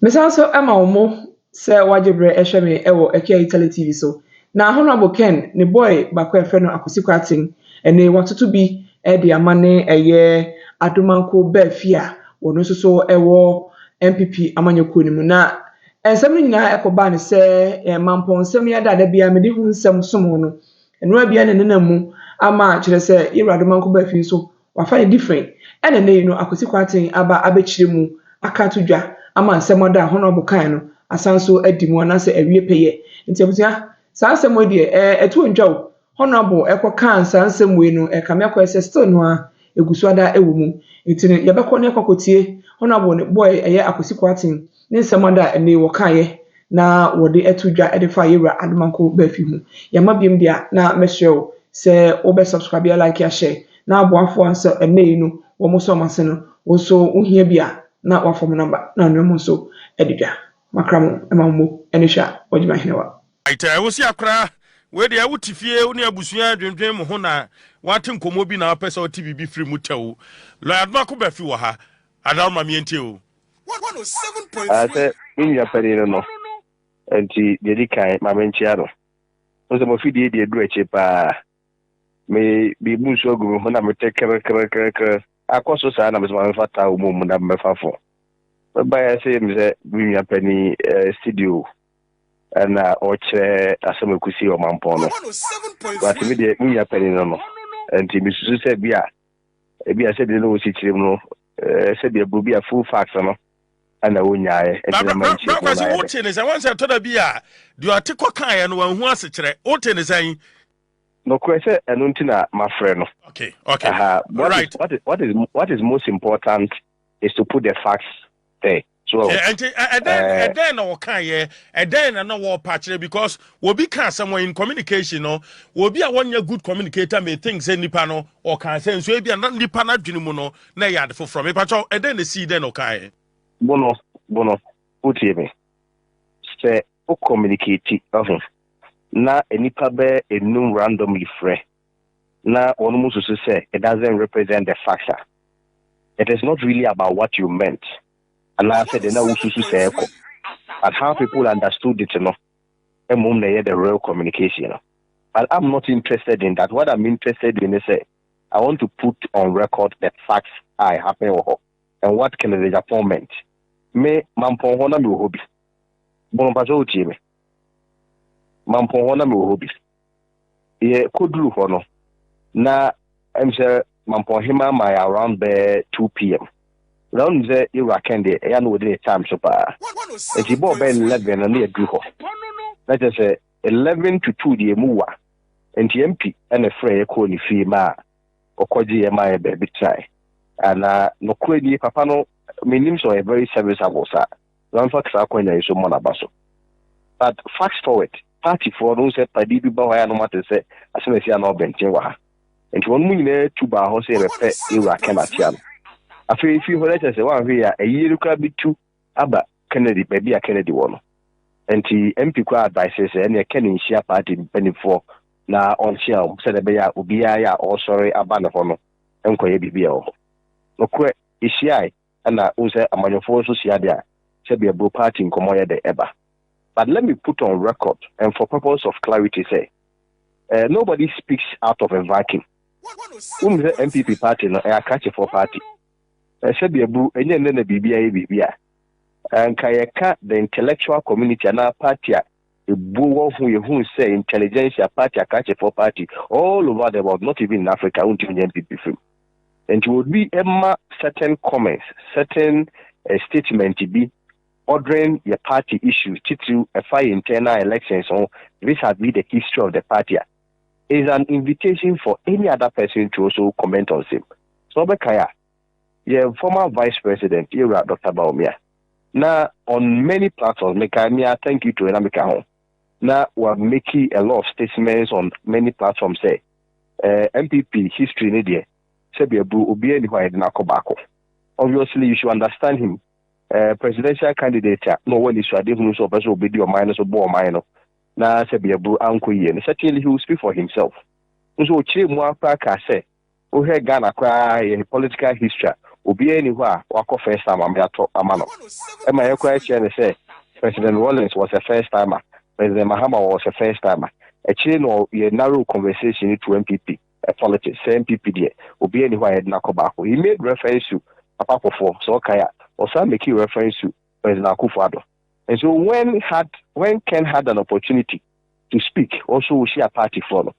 Mesanso ama omo se wajebre ehweme ewo Ekia Italy TV so. Na Honorable Ken ne boy bakwa efe no Akwasi Kwarteng ene watoto bi de amane eye Adomako Baafi a wono so ewo MPP amanyekuo ni mu na ensem nyina ekoba ne se mampon nsem ya da bia mede hu nsem somo no eno bia ne nenamu ama kire se Ira Adomako Baafi so wafa ne different ene ne no Akwasi Kwarteng aba abechire mu akatu dwa ama nsem da Honorable kan no asanso adi mu na se awie peye nti abusia saa nsem we de etu ntwaw Honorable ekoka saa nsem we no kame akwa still no a egusu ada ewo mu nti ne yebekọ ne ekokotie Honorable ne boy eye Akwasi Kwarteng ne nsem da ene wo kaye na wode etu dwa fa Ira Adomako Baafi hu yama biem dia na mesrew se obe subscribe ya like ya share na aboafo anso ene no wo mo so mase no wo so uhia bia na wafom number na no so edida makramo emammo enisha wajima hinewa aita wosi akra we de awutifie uni abusua dwendwen mo ho na wate nkomo bi na apesa oti bibi firi mutawo lo Adomako Baafi wo ha adalma mientie o 107.3 ase inya perino no enti dedikai mamenchia no nso mo fidie de edu eche pa me bi bunso ogu ho na metekere akoso sa na mesema mfata umu na mfafo baya se mze binya peni studio na oche asemekusi o mampono wati mi de binya peni no enti misusu se bia se de no sichirim no se de bubia full facts no ana wonyae enti na manchi ko na ba wote ne se wanse to da bia de atiko kan ya no wanhu asechire wote ne san no kwese eno ntina mafre no okay what is most important is to put the facts there. So and then no can ye and then no war patch because we be can someone in communication no we be a one year good communicator may think say nipa no or can say so be na nipa na dwene mu no na yard for from patch and then the see then okay bono put me say o communicate na nipa be enum randomly free na one must say it doesn't represent the facts. It is not really about what you meant. And I said, and how people understood it, the real communication. But I'm not interested in that. What I'm interested in is, I want to put on record the facts I happen and what can the Agyapong meant. Me, mampon hona mi hobby. Bonompazo uchime. Mampon hona mi hobby. Ye kodlu hono. Na, I'm sure mampon hima my around 2 p.m. Round the Irakende, and within a time so far. If you bought Ben 11 and near Duho. Let us say 11 to 2 the Mua, and the MP and a fray calling Fima or Koji my baby try. And no query Papano, meanings are a very serviceable, sir. Ramfax Aquina is so monabaso. But fast forward, party for those that Padibi Bawa no matter say, as soon as you are not Bentewa. And one minute to Bahose repet Irakematian. If you let us one here, a year could be 2 Abba Kennedy, baby, a Kennedy one. And the MP advises and a Kenny share party penny for now on shell, said a bear, Ubia, or sorry, a banner for no, and Quabibio. No, quite is she and I was a manufacturer, said be a blue party in Comoya de Eba. But let me put on record, and for purpose of clarity, say, nobody speaks out of a vacuum. The MPP party, no, a catch for party. I said, be a boo, and then the BBA. And Kayaka, the intellectual community, and our party, a boo who say intelligentsia party, a catch for party, all over the world, not even in Africa, won't even MPP film. And it would be certain comments, certain statement to be ordering your party issues to a fire internal elections. So this has been the history of the party. Is an invitation for any other person to also comment on him. So, Bekaya, yeah, former Vice President, Ira Dr. Baumia. Now, on many platforms, Mekamia, thank you to Enamika Home. Now, we're making a lot of statements on many platforms. Say, MPP history in India, Sebiabu, Ubi, and Nakobako. Obviously, you should understand him. Presidential candidate, no one is sure, different so person will be your minus or more minor. Na Sebiabu Uncle and certainly he will speak for himself. So Chimwa Paka say, O Ghana cry a political history, obi any wa wako first time am yato amano e ma yekwa say President Rawlings was a first timer, President Mahama was a first timer. A chain or a narrow conversation to MPP, a politics, MPP there, obi any wa Nakobako. He made reference to Papa for so Kaya, or some making reference to President Akufo-Addo. And so when Ken had an opportunity to speak, also we see a party follow.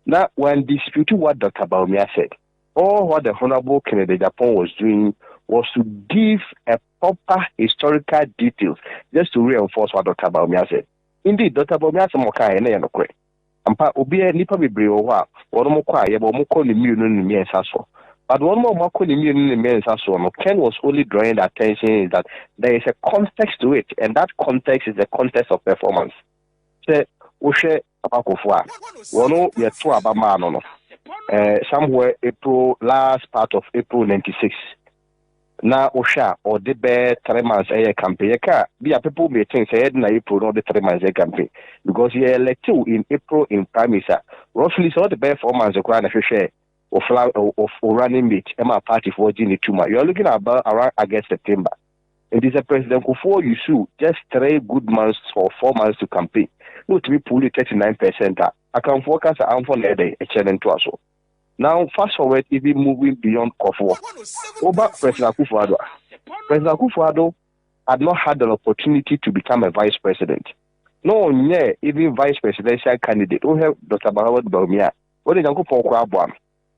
Now, when disputing what Dr. Baumia said, or what the Honorable Kennedy Agyapong was doing was to give a proper historical details just to reinforce what Dr. Baumia said. Indeed, Dr. Baumia said, "Moka ene no kwe." Ampa obi nipa bebre o wa, wono mo kwa ye bo mo ko ni mienu ni miensa so. But one more mako ni mienu ni miensa so no, Ken was only drawing the attention is that there is a context to it, and that context is the context of performance. Say, Oshe Abakofua, wono ye to abama no. Somewhere last part of April 96. Na Osha or the bear 3 months a campaign. Be a people may think said na April or the 3 months a campaign. Because he elected in April in Prime Minister. Roughly saw the bear 4 months a crown of share of running meet Emma party for Gini Tuma. You are looking about around August September. It is a president before you sue just 3 good months or 4 months to campaign. No to be fully 39%. I can focus on for a day a challenge to us. Now, fast forward, even moving beyond Kofor. Over President Akufo-Addo. President Akufo-Addo had not had an opportunity to become a vice president. No, yeah, even vice presidential candidate. We have Dr. Baumia. What is Uncle Paul Kwabwan?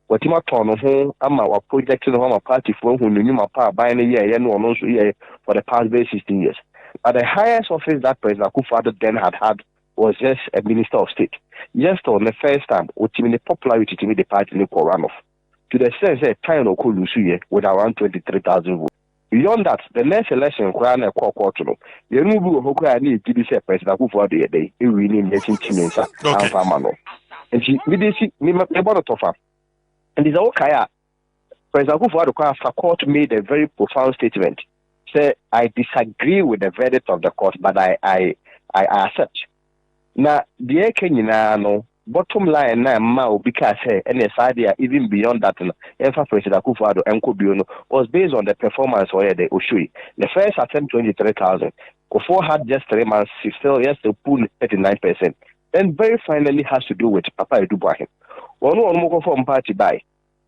What him at home, I'm our project in the home party for whom knew my power by a year, and also year for the past 16 years. But the highest office that President Akufo-Addo then had was just a minister of state. Just on the first time, the popularity to me the party in the runoff. To the sense that time of Kulusu with around 23,000 votes. Beyond that, the next election, Crown and Quarteng, the new who need to be President Akufo-Addo day, it really makes him and she did see me about a and it's okay. President Akufo-Addo after court made a very profound statement. Say, I disagree with the verdict of the court, but I accept. Now, the Kenya no bottom line na ma because and yes idea even beyond that President Akufo-Addo and Kobiono was based on the performance or the Oshui. The first attempt 23,000. Kofo had just 3 months, still yes to pull 39%. Then very finally has to do with Papa Edubuahin. One more from party by.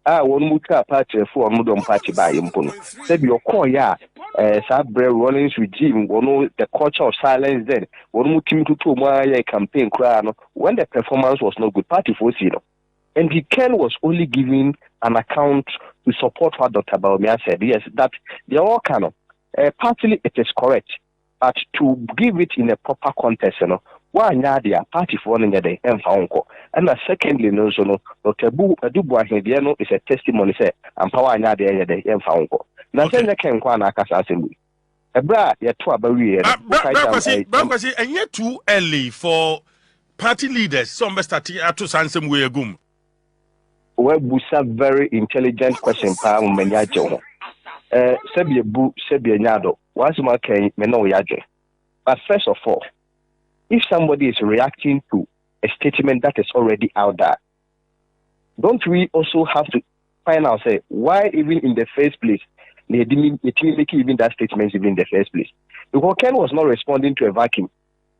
One muka party for Mudon party by Impono. Said your core ya Sabre Rollins regime, one the culture of silence then, one mukim to my campaign crown when the performance was not good party for zero. And the Ken was only giving an account to support what Dr. Baumia said. Yes, that they all kind of partly it is correct, but to give it in a proper context, one yadia party for one day and and secondly, no, so no, Dr. Dubuahin is a testimony, say, and power yadia and faunco. Nothing that can quite assembly. A bra, yet to a barrier. And yet too early for party leaders. Some starting at to Sansem way gum. Well, Busa very intelligent question, Pam Menyajo. Sebia Bu, Sebia Yado, once more can Meno Yaje. But first of all, if somebody is reacting to a statement that is already out there, don't we also have to find out, say, why even in the first place, they didn't make even that statement even in the first place? Because Ken was not responding to a vacuum.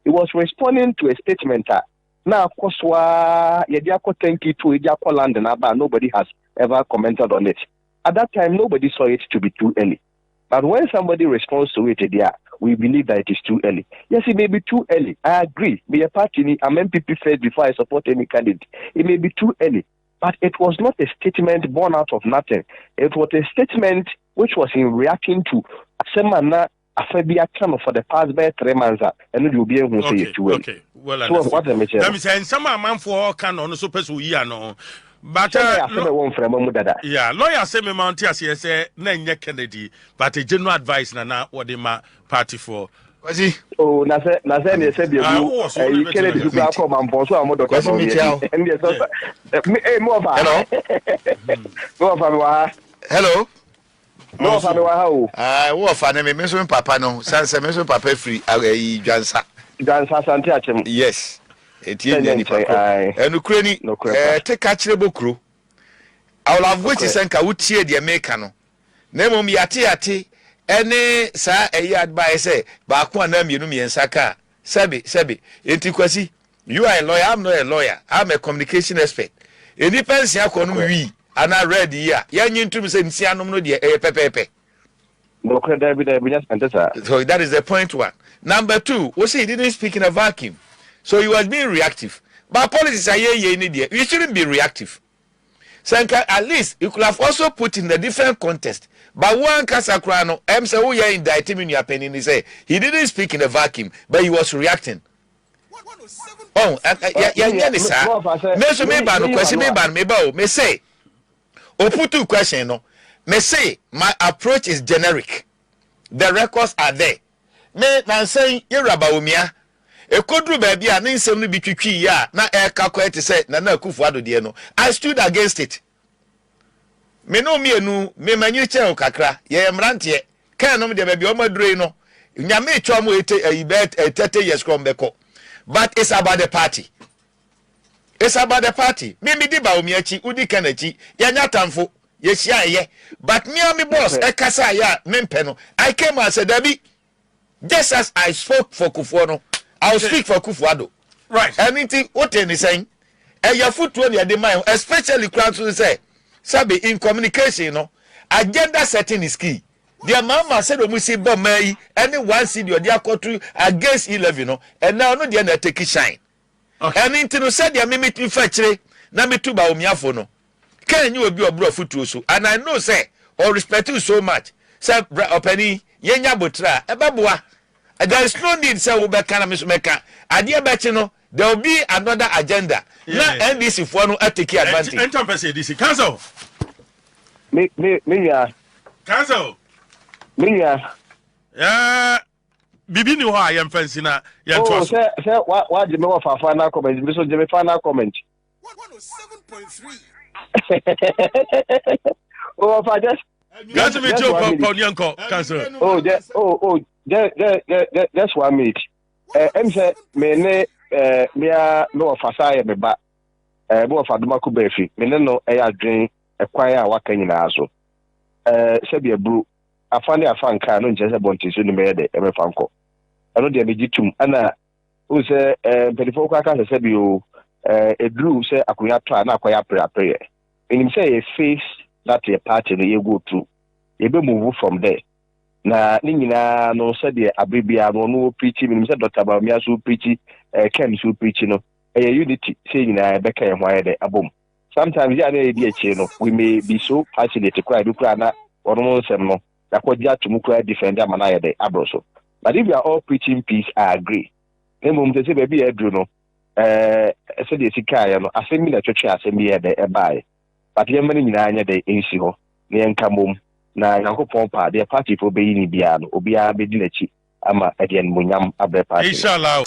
He was responding to a statement that, now, of course, nobody has ever commented on it. At that time, nobody saw it to be too early. But when somebody responds to it, we believe that it is too early. Yes, it may be too early. I agree. Be a party, I'm MPP first before I support any candidate. It may be too early. But it was not a statement born out of nothing. It was a statement which was in reacting to Semana Afebia Channel for the past 3 months. And it will be able to say it's too early. Okay, well, so what I'm saying. Let me say, some man for can on super no. But yeah, lawyer say me Mount say na Kennedy, but a general advice na what the party for. Oh, na say ne say be you Kennedy to come and boss am do ka hello hello no fa me wa ha o wo fa na me so papa no sanse me so papa free dwansa sante achem yes etie nya ni papa enu kurani take a chire bokuro I will have waited senka wutie de make no Nemo yate ene sa advice say ba ko na mienu miensa ka sabi enti Kwasi you are a lawyer I'm not a lawyer I'm a communication expert eni pensi akọ no wi ana read here yanyi ntum say nsianom no de pepepe. So that is the point one. Number two, we say he didn't speak in a vacuum. So he was being reactive. But politics are you shouldn't be reactive. So at least you could have also put in a different context. But one Casacriano, say, oh, yeah, indict him in your opinion. He say he didn't speak in a vacuum, but he was reacting. Oh, me say, or put two questions. No, me say my approach is generic. The records are there. Me na saying Irabawumia. E kodru baby a nsem no bitwitwi ya na e kakwete say na Akufo-Addo de no. I stood against it. Me no mienu me manyi chen kakra ye mrantie kan no de baby o madure no nyame twa mo 30 years from beko. But it's about the party. It's about the party. Me di Bawumia chi udi kanachi ya nyatamfo yes yeah. But me and my boss ekasa ya mempe no I came and said Debbie just as I spoke for Kufuor, I'll speak for Akufo-Addo. Right. Anything what any saying? And your foot when you demand, especially crowds will say, Sabi in communication, you know, agenda setting is key. Their mama said we see Bomay, anyone see your dear country against 11, you know, and now no the take it shine. Okay. And into said ya mimit in factory, na me tuba umiafono. Can you be a bro foot so? And I know say or respect you so much. Say openi yenya botra ebabua. There is no need say we can mismeka. Adia betino there will be another agenda. Na NDC for no take advantage. Enter person DC cancel. Me ya. Cancel. Me ya. Bibi ni ho a yem fancy na yem to. Oh, say what you know for final comment. Me so je me final comment. 107.3. Oh, if I just Got to meet you Ponyanko cancel. Just 1 minute. Say me no fasaya me ba bo fa Adomako Baafi me no adwen ekwan a waka nyina so se bia bru afane afanka no nje se bonti so ni me de e me fanko eno de me gitum ana o se pedifo kwa ka se bia o edru se akunya to na akwaya prayer enim say a face that a party no ye go through ye be move from there na ni nyina no se de abibia no preach me say Dr. Bawumia so preach Ken so preach no unity say nyina be kan ho ayede abom sometimes ya na e di eche no we may be so passionate cry do cry na ono nsem no yakwaji atumu cry defend am na ayede abroso but if we are all preaching peace I agree emom te say baby edru no so de sika ya no asemi na twetwe asemi ye de e bae but ye mani nyina anya de ensi ho na yenka mom na Yankopon pa de party for be ni bia no obia be di na chi ama ede en munyam abre party Inshallah.